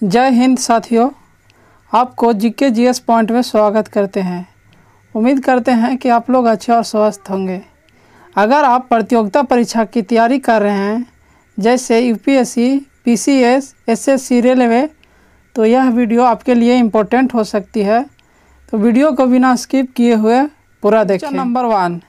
जय हिंद साथियों, आपको जीके जीएस पॉइंट में स्वागत करते हैं। उम्मीद करते हैं कि आप लोग अच्छे और स्वस्थ होंगे। अगर आप प्रतियोगिता परीक्षा की तैयारी कर रहे हैं जैसे यूपीएससी, पीसीएस, एसएससी, रेलवे, तो यह वीडियो आपके लिए इम्पोर्टेंट हो सकती है। तो वीडियो को बिना स्किप किए हुए पूरा देखें। नंबर 1,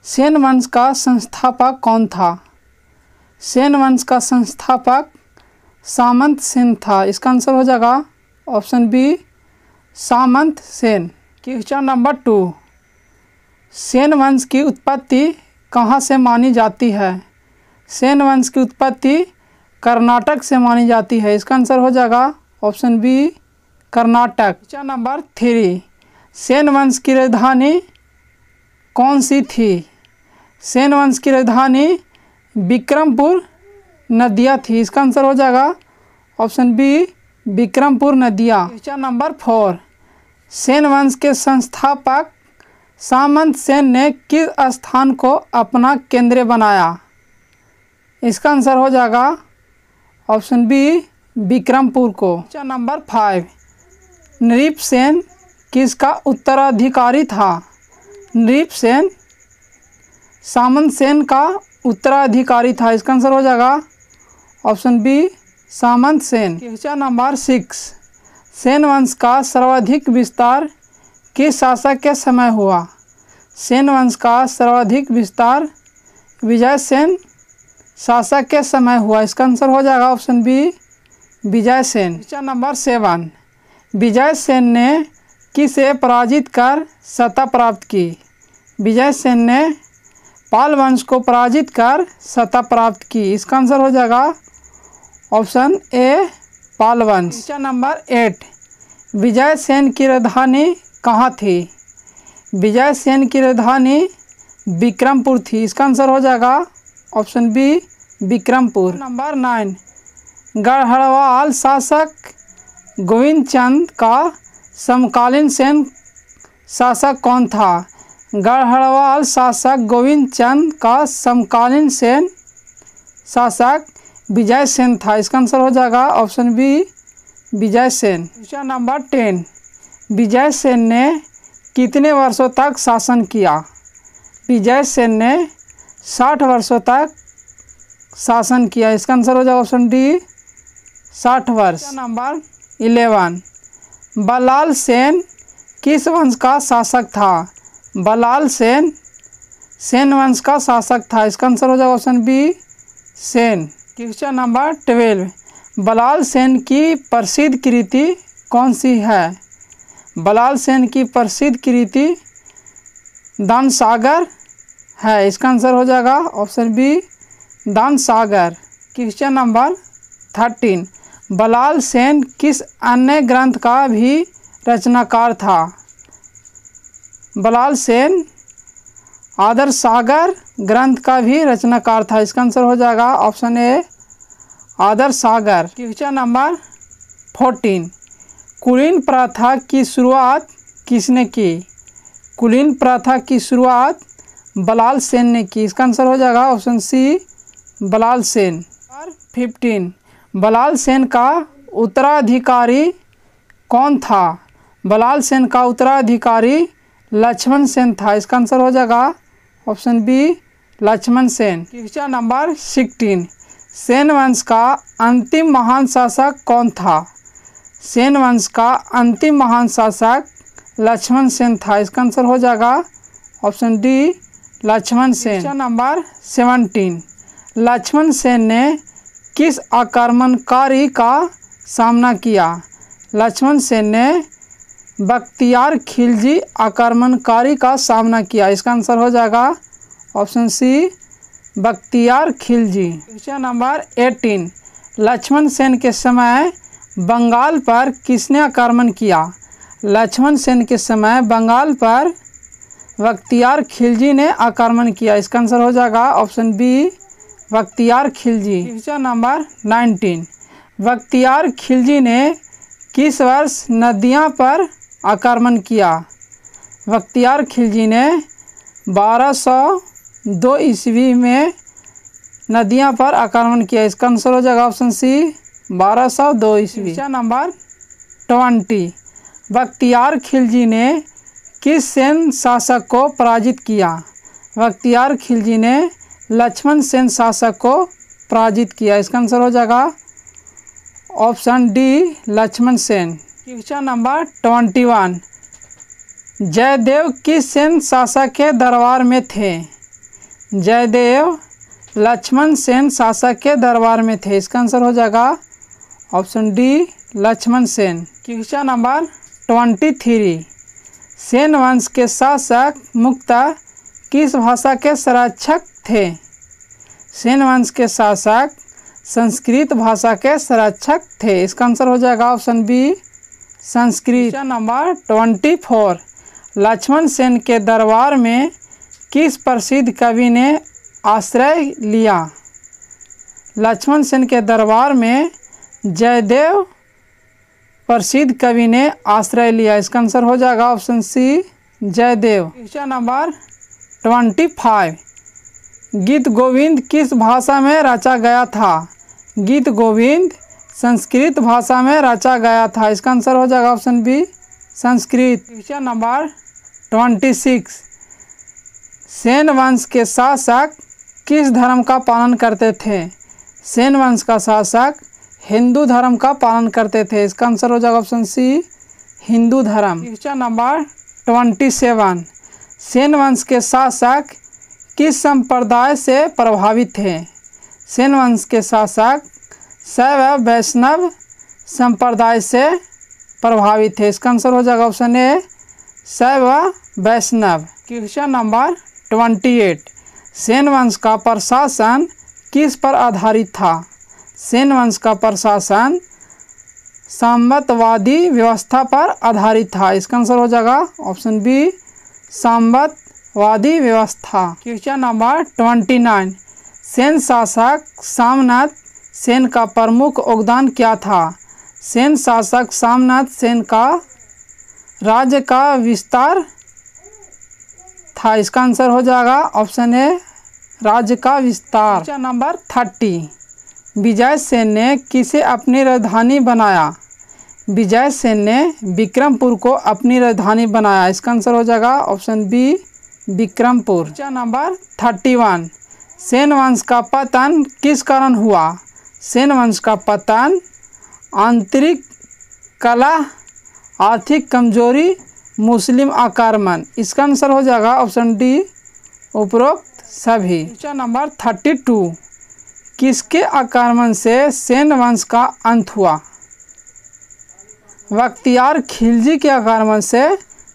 सेन वंश का संस्थापक कौन था? सेन वंश का संस्थापक सामंत सेन था। इसका आंसर हो जाएगा ऑप्शन बी, सामंत सेन। क्वेश्चन नंबर 2, सेन वंश की उत्पत्ति कहाँ से मानी जाती है? सेन वंश की उत्पत्ति कर्नाटक से मानी जाती है। इसका आंसर हो जाएगा option B, Karnataka. Question number 3, Sen वंश की राजधानी कौन सी थी? सेन वंश की राजधानी विक्रमपुर नदिया थी। इसका आंसर हो जाएगा ऑप्शन बी, विक्रमपुर नदिया। क्वेश्चन नंबर 4, सेन वंश के संस्थापक सामंत सेन ने किस स्थान को अपना केंद्र बनाया? इसका आंसर हो जाएगा ऑप्शन बी, विक्रमपुर को। क्वेश्चन नंबर 5, नृपसेन किसका उत्तराधिकारी था? नृपसेन सामंत सेन का उत्तराधिकारी था। इसका आंसर हो जाएगा ऑप्शन बी, सामंत सेन। क्वेश्चन नंबर 6, सेन वंश का सर्वाधिक विस्तार किस शासक के समय हुआ? सेन वंश का सर्वाधिक विस्तार विजयसेन शासक के समय हुआ। इसका आंसर हो जाएगा option B, Vijaysen. Question number 7, Vijaysen ने किसे पराजित कर सत्ता प्राप्त की? विजयसेन ने पाल वंश को पराजित कर सत्ता प्राप्त की। इसका आंसर हो जाएगा ऑप्शन ए, पाल वंश। क्वेश्चन नंबर 8, विजयसेन की राजधानी कहाँ थी? विजयसेन की राजधानी विक्रमपुर थी। इसका आंसर हो जाएगा option B, Vikrampur. Number 9, Garhwal शासक गोविंद चंद का समकालीन सेन शासक कौन था? गढ़वाल शासक गोविंद चंद का समकालीन सेन शासक विजयसेन था। इसका आंसर हो जाएगा option B, Vijaysen. Question number 10, Vijaysen ने कितने वर्षों तक शासन किया? विजयसेन ने 60 वर्षों तक शासन किया। इसका आंसर हो जाएगा ऑप्शन डी, 60 वर्ष। नंबर 11, बलाल सेन किस वंश का शासक था? बलाल सेन सेन वंश का शासक था। इसका आंसर हो जाएगा option B, Sen. Question number 12, Ballal Sen की प्रसिद्ध कृति कौन सी है? बलाल सेन की प्रसिद्ध कृति दानसागर है। इसका आंसर हो जाएगा option B, Danasagar. Question number 13, Ballal Sen किस अन्य ग्रंथ का भी रचनाकार था? बलाल सेन आदरसागर ग्रंथ का भी रचनाकार था। इसका आंसर हो जाएगा ऑप्शन ए, आदरसागर। क्वेश्चन नंबर 14, कुलीन प्रथा की शुरुआत किसने की? कुलीन प्रथा की शुरुआत बलाल सेन ने की। इसका आंसर हो जाएगा ऑप्शन सी, बलाल सेन। 15, बलाल सेन का उत्तराधिकारी कौन था? बलाल सेन का उत्तराधिकारी लक्ष्मण सेन था। इसका आंसर हो जाएगा option B, Lakshman Sen. Question number 16, Sen वंश का अंतिम महान शासक कौन था? सेन वंश का अंतिम महान शासक लक्ष्मण सेन था। इसका आंसर हो जाएगा option D, Lakshman Sen. Question number 17, Lakshman Sen ने किस आक्रमणकारी का सामना किया? लक्ष्मण सेन ने बख्तियार खिलजी आक्रमणकारी का सामना किया। इसका आंसर हो जाएगा option C, Bakhtiyar Khilji. Question number 18, Lakshman Sen के समय बंगाल पर किसने आक्रमण किया? लक्ष्मण सेन के समय बंगाल पर बख्तियार खिलजी ने आक्रमण किया। इसका आंसर हो जाएगा option B, Bakhtiyar Khilji. Question number 19, Bakhtiyar Khilji ने किस वर्ष नदियां पर आक्रमण किया? बख्तियार खिलजी ने 1202 ईस्वी में नदियां पर आक्रमण किया। इसका आंसर हो जाएगा ऑप्शन सी, 1202 ईस्वी। क्वेश्चन नंबर 20, बख्तियार खिलजी ने किस सेन शासक को पराजित किया? बख्तियार खिलजी ने लक्ष्मण सेन शासक को पराजित किया। इसका आंसर हो जाएगा option D, Lakshman Sen. Question number 21, Jaydev किस सेन शासक के दरबार में थे? जयदेव लक्ष्मण सेन शासक के दरबार में थे। इसका आंसर हो जाएगा option D, Lakshman Sen. Question number 23, Sen वंश के शासक मुख्यतः किस भाषा के संरक्षक थे? सेन वंश के शासक संस्कृत भाषा के संरक्षक थे। इसका आंसर हो जाएगा option B, Sanskrit. Question number 24, Lakshman Sen के दरबार में किस प्रसिद्ध कवि ने आश्रय लिया? लक्ष्मण सेन के दरबार में जयदेव प्रसिद्ध कवि ने आश्रय लिया। इसका आंसर हो जाएगा option C, Jaydev. Question number 25, Geet Govind किस भाषा में रचा गया था? गीत गोविंद संस्कृत भाषा में रचा गया था। इसका आंसर हो जाएगा option B, Sanskrit. Question number 26, Sen वंश के शासक किस धर्म का पालन करते थे? सेन वंश का शासक हिंदू धर्म का पालन करते थे। इसका आंसर हो जाएगा ऑप्शन सी, हिंदू धर्म। क्वेश्चन नंबर 27, सेन वंश के शासक किस संप्रदाय से प्रभावित थे? सेन वंश के शासक शैव वैष्णव संप्रदाय से प्रभावित थे। इसका आंसर हो जाएगा ऑप्शन ए, शैव वैष्णव। क्वेश्चन नंबर 28, सेन वंश का प्रशासन किस पर आधारित था? सेन वंश का प्रशासन सामंतवादी व्यवस्था पर आधारित था। इसका आंसर हो जाएगा ऑप्शन बी, सामंतवादी व्यवस्था। क्वेश्चन नंबर 29, सेन शासक सामनाथ सेन का प्रमुख योगदान क्या था? सेन शासक सामनाथ सेन का राज्य का विस्तार था। इसका आंसर हो जाएगा ऑप्शन ए, राज्य का विस्तार। क्वेश्चन नंबर 30, विजय सेन ने किसे अपनी राजधानी बनाया? विजय सेन ने विक्रमपुर को अपनी राजधानी बनाया। इसका आंसर हो जाएगा option B, Vikrampur. Question number 31, Sen वंश का पतन किस कारण हुआ? सेन वंश का पतन आंतरिक कलह, आर्थिक कमजोरी, मुस्लिम आक्रमण। इसका आंसर हो जाएगा ऑप्शन डी, उपरोक्त सभी। क्वेश्चन नंबर 32, किसके आक्रमण से सेन वंश का अंत हुआ? बख्तियार खिलजी के आक्रमण से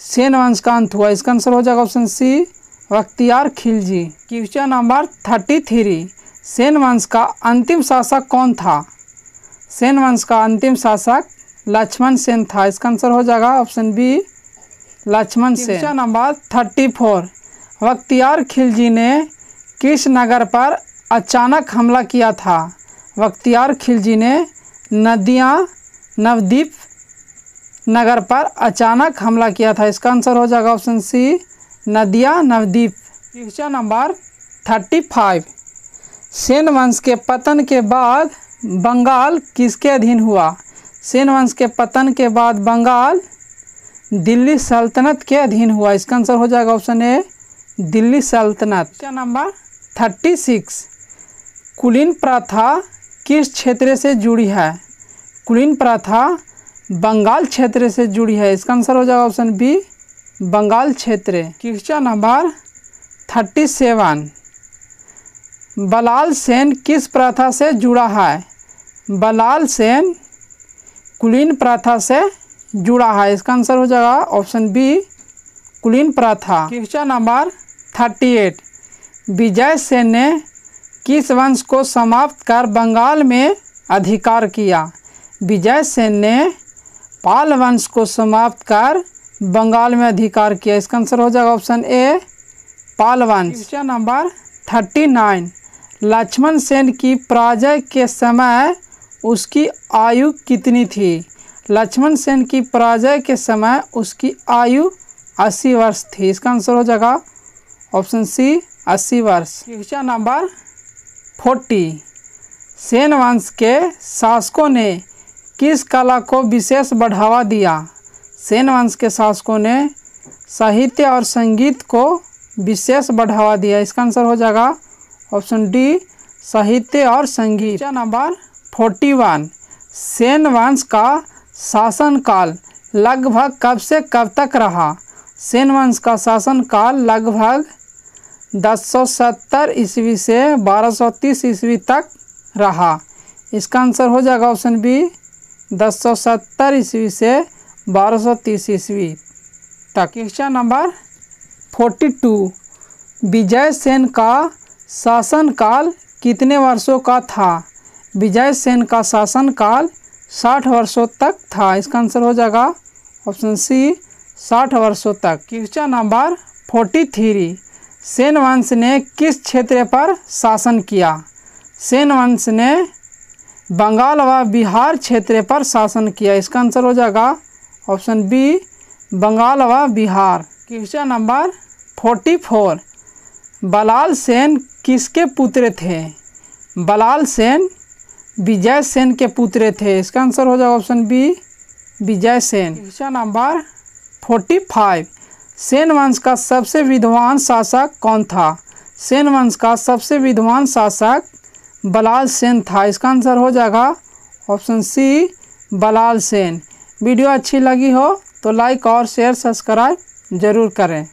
सेन वंश का अंत हुआ। इसका आंसर हो जाएगा option C, Bakhtiyar Khilji. Question number 33, Sen वंश का अंतिम शासक कौन था? सेन वंश का अंतिम शासक लक्ष्मण सेन था। इसका आंसर हो जाएगा option B, Lakshman Sen. Question number 34, Bakhtiyar Khilji ने किस नगर पर अचानक हमला किया था? बख्तियार खिलजी ने नवद्वीप नगर पर अचानक हमला किया था। इसका आंसर हो जाएगा option C, Nabadwip. Question number 35, Sen वंश के पतन के बाद बंगाल किसके अधीन हुआ? सेन वंश के पतन के बाद बंगाल दिल्ली सल्तनत के अधीन हुआ। इसका आंसर हो जाएगा ऑप्शन ए, दिल्ली सल्तनत। क्वेश्चन नंबर 36, कुलीन प्रथा किस क्षेत्र से जुड़ी है? कुलीन प्रथा बंगाल क्षेत्र से जुड़ी है। इसका आंसर हो जाएगा ऑप्शन बी, बंगाल क्षेत्र। क्वेश्चन नंबर 37, बलाल सेन किस प्रथा से जुड़ा है? बलाल सेन कुलीन प्रथा से जुड़ा है। इसका आंसर हो जाएगा ऑप्शन बी, कुलीन प्रथा। क्वेश्चन नंबर 38, विजय सेन ने किस वंश को समाप्त कर बंगाल में अधिकार किया? विजय सेन ने पाल वंश को समाप्त कर बंगाल में अधिकार किया। इसका आंसर हो जाएगा ऑप्शन ए, पाल वंश। क्वेश्चन नंबर 39, लक्ष्मण सेन की पराजय के समय उसकी आयु कितनी थी? लक्ष्मण सेन की पराजय के समय उसकी आयु 80 वर्ष थी। इसका आंसर हो जाएगा ऑप्शन सी, 80 वर्ष। क्वेश्चन नंबर 40, सेन वंश के शासकों ने किस कला को विशेष बढ़ावा दिया? सेन वंश के शासकों ने साहित्य और संगीत को विशेष बढ़ावा दिया। इसका आंसर हो जाएगा ऑप्शन डी, साहित्य और संगीत। क्वेश्चन नंबर 41, सेन वंश का शासनकाल लगभग कब से कब तक रहा? सेन वंश का शासनकाल लगभग 1070 ईस्वी से 1230 ईस्वी तक रहा। इसका आंसर हो जाएगा ऑप्शन बी, 1070 ईस्वी से 1230 ईस्वी तक। क्वेश्चन नंबर 42, विजय सेन का शासनकाल कितने वर्षों का था? विजय सेन का शासनकाल 60 वर्षों तक था। इसका आंसर हो जाएगा ऑप्शन सी, 60 वर्षों तक। क्वेश्चन नंबर 43, सेन वंश ने किस क्षेत्र पर शासन किया? सेन वंश ने बंगाल व बिहार क्षेत्र पर शासन किया। इसका आंसर हो जाएगा ऑप्शन बी, बंगाल व बिहार। क्वेश्चन नंबर 44, बलाल सेन किसके पुत्र थे? बलाल सेन विजय सेन के पुत्र थे। इसका आंसर हो जाएगा option B, Vijay Sen. Question number 45, Sen वंश का सबसे विद्वान शासक कौन था? सेन वंश का सबसे विद्वान शासक बलाल सेन था। इसका आंसर हो जाएगा ऑप्शन सी, बलाल सेन। वीडियो अच्छी लगी हो तो लाइक और शेयर सब्सक्राइब जरूर करें।